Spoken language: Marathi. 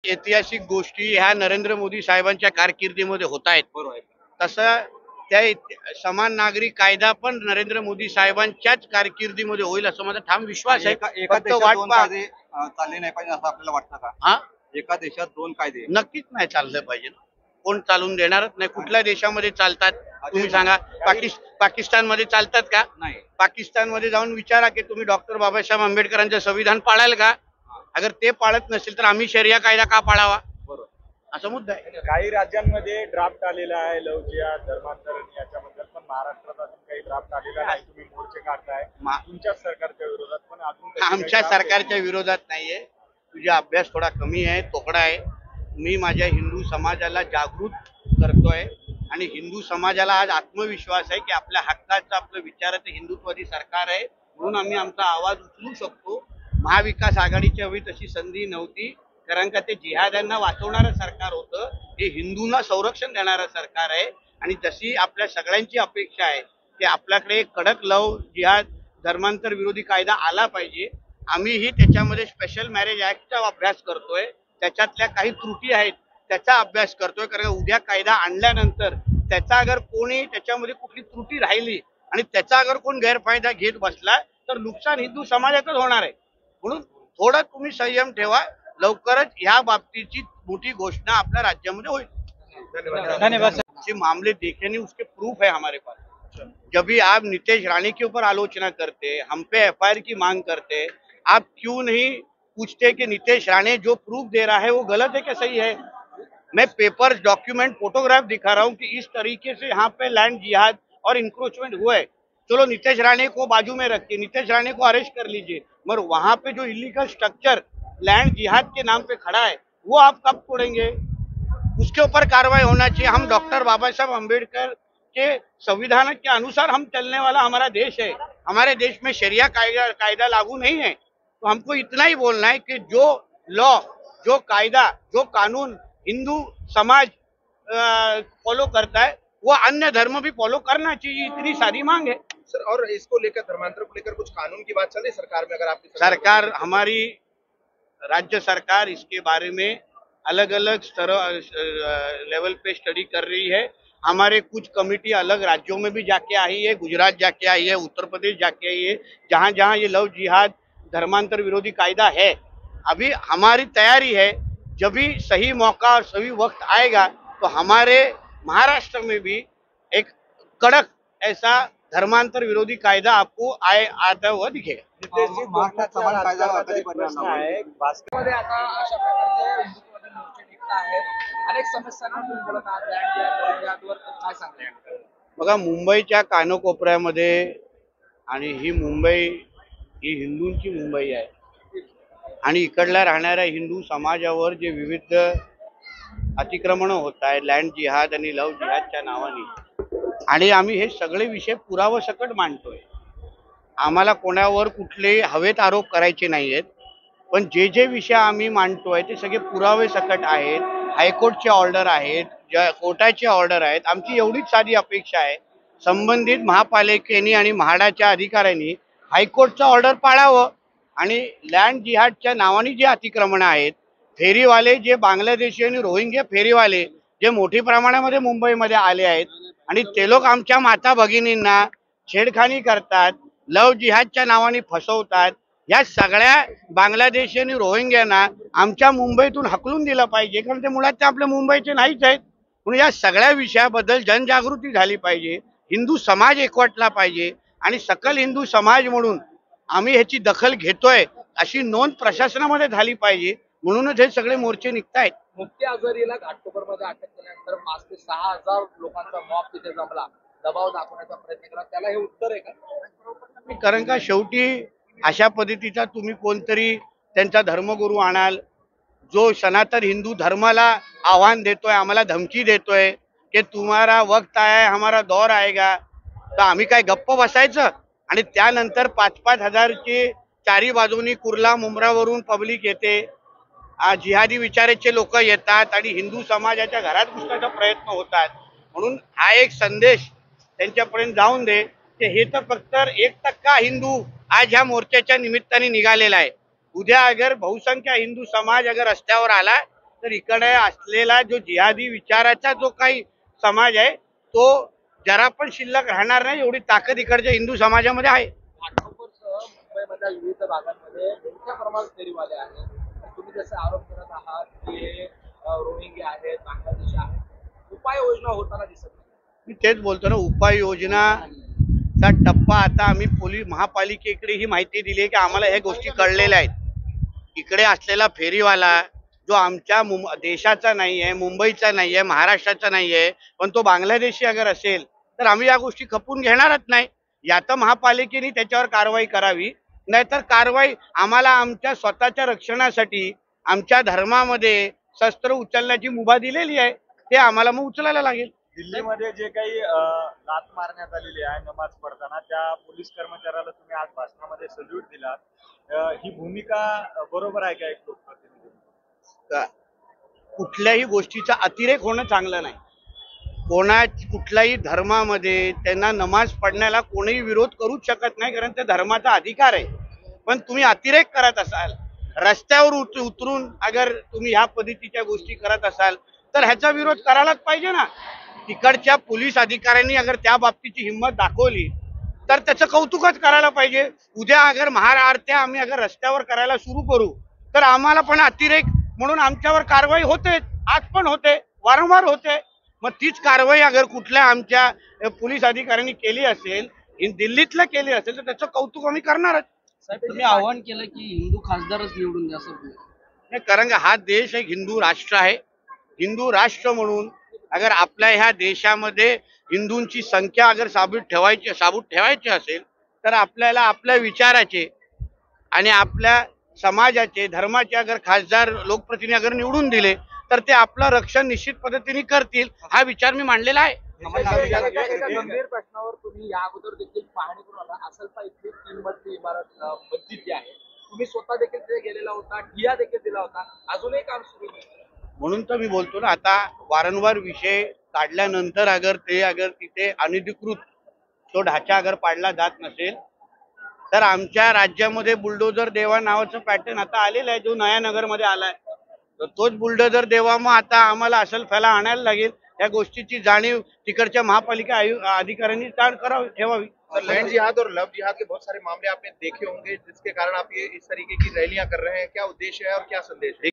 ऐतिहासिक गोष्टी ह्या नरेंद्र मोदी साहेबांच्या कारकिर्दीमध्ये होत आहेत. बरोबर. तसं समान नागरिक कायदा पण नरेंद्र मोदी साहेबांच्याच कारकिर्दीमध्ये होईल असं माझा ठाम विश्वास आहे. एका फक्त देशात वाट दोन पहा. कायदे चालले नाही पाहिजे असं आपल्याला वाटतं का? हा, एका देशात दोन कायदे नक्कीच नाही चाललं पाहिजे. कोण चालून देणारच नाही. कुठल्या देशामध्ये चालतात तुम्ही सांगा? पाकिस्तानमध्ये चालतात का? नाही. पाकिस्तानमध्ये जाऊन विचारा की तुम्ही डॉक्टर बाबासाहेब आंबेडकरांचं संविधान पाळाल का? अगर ते पाळत नसेल तर आम्ही शरिया कायदा का पाळावा? बरोबर. असा मुद्दा आहे. काही राज्यांमध्ये ड्राफ्ट आलेला आहे लव जिहाद धर्मांतरण याच्याबद्दल, पण महाराष्ट्रात अजून काही ड्राफ्ट आलेला नाही. तुम्ही मोर्चे काढताय तुमच्या सरकारच्या विरोधात, पण अजून काही आमच्या draft सरकारच्या विरोधात नाहीये. तुझा अभ्यास थोडा कमी आहे, तोकडा आहे. मी माझ्या हिंदू समाजाला जागृत करतोय आणि हिंदू समाजाला आज आत्मविश्वास आहे की आपल्या हक्काचं आपलं विचाराचं हिंदुत्वादी सरकार आहे, म्हणून आम्ही आमचा आवाज उचलू शकतो. महाविकास आघाडीच्या वेळी तशी संधी नव्हती, कारण का ते जिहाद्यांना वाचवणारं सरकार होतं. हे हिंदूंना संरक्षण देणारं सरकार आहे. आणि जशी आपल्या सगळ्यांची अपेक्षा आहे की आपल्याकडे कडक लव जिहाद धर्मांतर विरोधी कायदा आला पाहिजे. आम्हीही त्याच्यामध्ये स्पेशल मॅरेज ऍक्टचा अभ्यास करतोय. त्याच्यातल्या काही त्रुटी आहेत त्याचा अभ्यास करतोय, कारण उद्या कायदा आणल्यानंतर त्याचा अगर कोणी त्याच्यामध्ये कुठली त्रुटी राहिली आणि त्याचा अगर कोण गैरफायदा घेत बसला तर नुकसान हिंदू समाजातच होणार आहे. म्हणून थोडं तुम्ही संयम ठेवा. लवकरच ह्या बाबतीची मोठी घोषणा आपल्या राज्यामध्ये होईल. धन्यवाद. ये मामले देखे नहीं, उसके प्रूफ है हमारे पास. जब भी आप नीतीश राणे के ऊपर आलोचना करते, हम पे एफआईआर की मांग करते, आप क्यों नहीं पूछते कि नीतीश राणे जो प्रूफ दे रहा है वो गलत है क्या सही है? मैं पेपर डॉक्यूमेंट फोटोग्राफ दिखा रहा हूँ कि इस तरीके से यहाँ पे लैंड जिहाद और इंक्रोचमेंट हुआ है. चलो नीतीश राणे को बाजू में रखिए, नीतीश राणे को अरेस्ट कर लीजिए, मगर वहां पे जो इलीगल स्ट्रक्चर लैंड जिहाद के नाम पे खड़ा है वो आप कब तोड़ेंगे? उसके ऊपर कार्रवाई होना चाहिए. हम डॉक्टर बाबा साहब अम्बेडकर के संविधान के अनुसार हम चलने वाला हमारा देश है. हमारे देश में शरिया कायदा लागू नहीं है. तो हमको इतना ही बोलना है कि जो लॉ, जो कायदा, जो कानून हिंदू समाज फॉलो करता है वो अन्य धर्म भी फॉलो करना चाहिए. इतनी सारी मांग है सर. और इसको लेकर धर्मांतर को लेकर कुछ कानून की बात चल रही है सरकार में? अगर आपकी सरकार, हमारी राज्य सरकार इसके बारे में अलग अलग स्तर लेवल पे स्टडी कर रही है. हमारे कुछ कमिटी अलग राज्यों में भी जाके आई है, गुजरात जाके आई है, उत्तर प्रदेश जाके आई है, जहां जहां ये लव जिहाद धर्मांतर विरोधी कायदा है. अभी हमारी तैयारी है, जब भी सही मौका और सही वक्त आएगा तो हमारे महाराष्ट्र में भी एक कड़क ऐसा धर्मांतर विरोधी कायदा आपको आता हुआ दिखेगा. महाराष्ट्रात समान कायदा कधी बनणार नाही. भास्करमध्ये आता अशा प्रकारचे हिंदुत्ववादी मोर्चे निघत आहेत. अनेक समस्यांना तुम्ही बोलत आहात, लँड जिहाद, जिहादवर काय सांगता? बघा, मुंबईच्या कानकोपऱ्यामध्ये, आणि ही मुंबई ही हिंदूंची मुंबई आहे, आणि इकडल्या राहणाऱ्या हिंदू समाजावर जे विविध अतिक्रमण होत आहेत लँड जिहाद आणि लव जिहादच्या नावाने, आणि आम्ही हे सगळे विषय पुरावासकट मांडतोय. आम्हाला कोणावर कुठले हवेत आरोप करायचे नाहीयेत, पण जे जे विषय आम्ही मांडतोय ते सगळे पुरावे सकट आहेत. हायकोर्टचे ऑर्डर आहेत, कोर्टाचे ऑर्डर आहेत. आमची एवढीच साधी अपेक्षा आहे, संबंधित महापालिकेने आणि म्हाडाच्या अधिकाऱ्यांनी हायकोर्टचं ऑर्डर पाळावं आणि लँड जिहादच्या नावाने जे अतिक्रमण आहेत, फेरीवाले जे बांगलादेशी आणि रोहिंग्या फेरीवाले जे मोठ्या प्रमाणामध्ये मुंबईमध्ये आले आहेत आणि ते लोक आमच्या माता भगिनींना छेडखानी करतात, लव जिहादच्या नावाने फसवतात. या सगळ्या बांगलादेशी आणि रोहिंग्यांना आमच्या मुंबईतून हकलून दिलं पाहिजे, कारण ते मुळात ते आपल्या मुंबईचे नाहीच आहेत. म्हणून या सगळ्या विषयाबद्दल जनजागृती झाली पाहिजे, हिंदू समाज एकवटला पाहिजे, आणि सकल हिंदू समाज म्हणून आम्ही ह्याची दखल घेतोय अशी नोंद प्रशासनामध्ये झाली पाहिजे. म्हणूनच हे सगळे मोर्चे निघतायत. मुफ्ती आझारीला घाटकोपरमध्ये अटक केल्यानंतर 5 ते 6 हजार लोकांचा मॉब तिथे जमला, दबाव दाखवण्याचा प्रयत्न केला, त्याला हे उत्तर आहे का? कारण का शेवटी अशा पद्धतीचा तुम्ही कोणतरी त्यांचा धर्मगुरू आणाल, जो सनातन हिंदू धर्माला आव्हान देतोय, आम्हाला धमकी देतोय की तुम्हारा वक्त आया है, हमारा दौर आएगा, तर आम्ही काय गप्प बसायचं? आणि त्यानंतर 5-5 हजारची चारी बाजूनी कुर्ला मुंब्रावरून पब्लिक येते, जिहादी विचाराचे लोक येतात आणि हिंदू समाजाच्या घरात घुसण्याचा प्रयत्न होतात. म्हणून हा एक संदेश त्यांच्यापर्यंत जाऊन दे की हे तर फक्त 1% हिंदू आज ह्या मोर्चाच्या निमित्ताने निघालेला आहे. उद्या अगर बहुसंख्य हिंदू समाज अगर रस्त्यावर आला तर इकडे असलेला जो जिहादी विचाराचा जो काही समाज आहे तो जरा पण शिल्लक राहणार नाही, एवढी ताकद इकडच्या हिंदू समाजामध्ये आहे. नागपूरसह मुंबईमधल्या विविध भागांमध्ये मोठ्या प्रमाणात फेरीवाले आहेत. तुम्ही जसे आरोप करत आहात की हे रोहिंग्या आहेत, बांगलादेश आहेत, उपाययोजना होताना दिसत नाही. मी तेच बोलतो ना, उपाययोजनाचा टप्पा आता आम्ही पोलीस महापालिकेकडे ही माहिती दिली आहे की आम्हाला ह्या गोष्टी कळलेल्या आहेत. इकडे असलेला फेरीवाला जो आमच्या देशाचा नाही आहे, मुंबईचा नाही आहे, महाराष्ट्राचा नाही आहे, पण तो बांगलादेशी अगर असेल तर आम्ही या गोष्टी खपून घेणारच नाही. या तर महापालिकेने त्याच्यावर कारवाई करावी, नाहीतर कारवाई आम्हाला आमच्या स्वतःच्या रक्षणासाठी आमच्या धर्मामध्ये शस्त्र उचलण्याची मुभा दिलेली आहे, ते आम्हाला मग उचलायला लागेल. दिल्लीमध्ये जे काही लात मारण्यात आलेली आहे नमाज पडताना, त्या पोलीस कर्मचाऱ्याला तुम्ही आज भाषणामध्ये सल्यूट दिलात. ही भूमिका बरोबर आहे का एक लोकप्रतिनिधी? कुठल्याही गोष्टीचा अतिरेक होणं चांगलं नाही. कुठल्याही धर्मामध्ये त्यांना नमाज पढण्याला कोणीही विरोध करूच शकत नाही, कारण त्या धर्माचा अधिकार आहे. पण तुम्ही अतिरेक करत असाल, रस्त्यावर उतरून अगर तुम्ही ह्या पद्धतीच्या गोष्टी करत असाल तर ह्याचा विरोध करायलाच पाहिजे ना. तिकडच्या पोलीस अधिकाऱ्यांनी अगर त्या बाबतीची हिंमत दाखवली तर त्याचं कौतुकच करायला पाहिजे. उद्या अगर महाआरत्या आम्ही अगर रस्त्यावर करायला सुरू करू तर आम्हाला पण अतिरेक म्हणून आमच्यावर कारवाई होते, आज पण होते, वारंवार होते. मग तीच कारवाई अगर कुठल्या आमच्या पोलीस अधिकाऱ्यांनी केली असेल, दिल्लीतल्या केली असेल, तर त्याचं कौतुक आम्ही करणारच. तुम्ही आवाहन केलं की हिंदू खासदारच निवडून द्या सर. नाही, कारण हा देश एक हिंदू राष्ट्र आहे. हिंदू राष्ट्र म्हणून अगर आपल्या ह्या देशामध्ये हिंदूंची संख्या अगर साबूत ठेवायची असेल तर आपल्याला आपल्या विचाराचे आणि आपल्या समाजाचे धर्माचे अगर खासदार लोकप्रतिनिधी अगर निवडून दिले तर ते आपलं रक्षण निश्चित पद्धतीने करतील, हा विचार मी मांडलेला आहे. एका गंभीर प्रश्नावर तुम्ही या अगोदर देखील पाहणी करून आला. असलपा इथली 3 मजली इमारत मस्जिद जी आहे, तुम्ही स्वतः देखील तिथे गेलेला होता, ठिया देखील दिला होता, अजूनही काम सुरू आहे. म्हणून तर मी बोलतो ना, आता वारंवार विषय काढल्यानंतर अगर तिथे अनधिकृत तो ढाचा अगर पाडला जात नसेल तर आमच्या राज्यामध्ये बुलडोजर देवा नावाचं पॅटर्न आता आलेलं आहे, जो नयानगरमध्ये आलाय. तर तोच बुलडोजर देवा मग आता आम्हाला असल फैला आणायला लागेल. या गोष्टीची जाणीव तिकडच्या महापालिका अधिकाऱ्यांनी ठेवावी. सर, लैंड जिहाद और लव जिहाद के बहुत सारे मामले आपने देखे होंगे, जिसके कारण आप ये इस तरीके की रैलियां कर रहे हैं. क्या उद्देश्य है और क्या संदेश है?